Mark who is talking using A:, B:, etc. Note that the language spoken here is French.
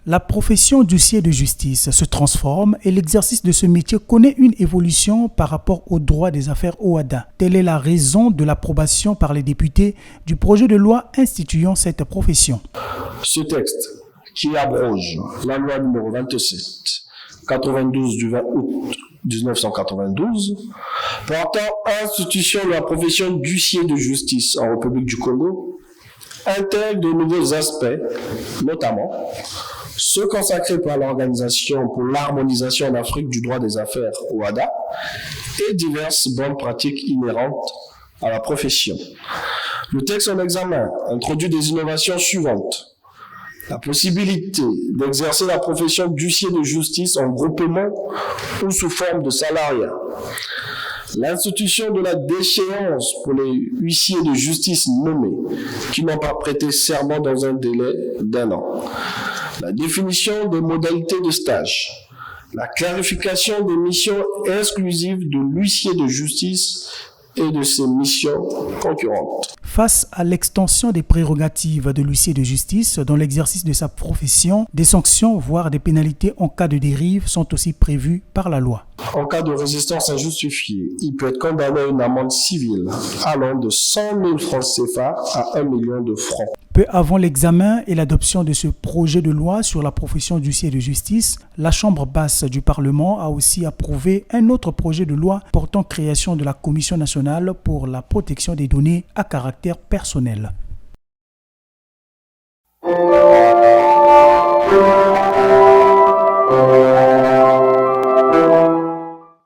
A: La profession d'huissier de justice se transforme et l'exercice de ce métier connaît une évolution par rapport au droit des affaires OHADA. Telle est la raison de l'approbation par les députés du projet de loi instituant cette profession.
B: Ce texte, qui abroge la loi numéro 27/92 du 20 août 1992, portant institution de la profession d'huissier de justice en République du Congo, intègre de nouveaux aspects, notamment ceux consacrés par l'Organisation pour l'harmonisation en Afrique du droit des affaires, OHADA, et diverses bonnes pratiques inhérentes à la profession. Le texte en examen introduit des innovations suivantes. La possibilité d'exercer la profession d'huissier de justice en groupement ou sous forme de salariat. L'institution de la déchéance pour les huissiers de justice nommés qui n'ont pas prêté serment dans un délai d'1 an. La définition des modalités de stage. La clarification des missions exclusives de l'huissier de justice et de ses missions concurrentes.
A: Face à l'extension des prérogatives de l'huissier de justice dans l'exercice de sa profession, des sanctions, voire des pénalités en cas de dérive sont aussi prévues par la loi.
B: En cas de résistance injustifiée, il peut être condamné à une amende civile allant de 100 000 francs CFA à 1 million de francs.
A: Peu avant l'examen et l'adoption de ce projet de loi sur la profession d'huissier de justice, la Chambre basse du Parlement a aussi approuvé un autre projet de loi portant création de la Commission nationale pour la protection des données à caractère personnel.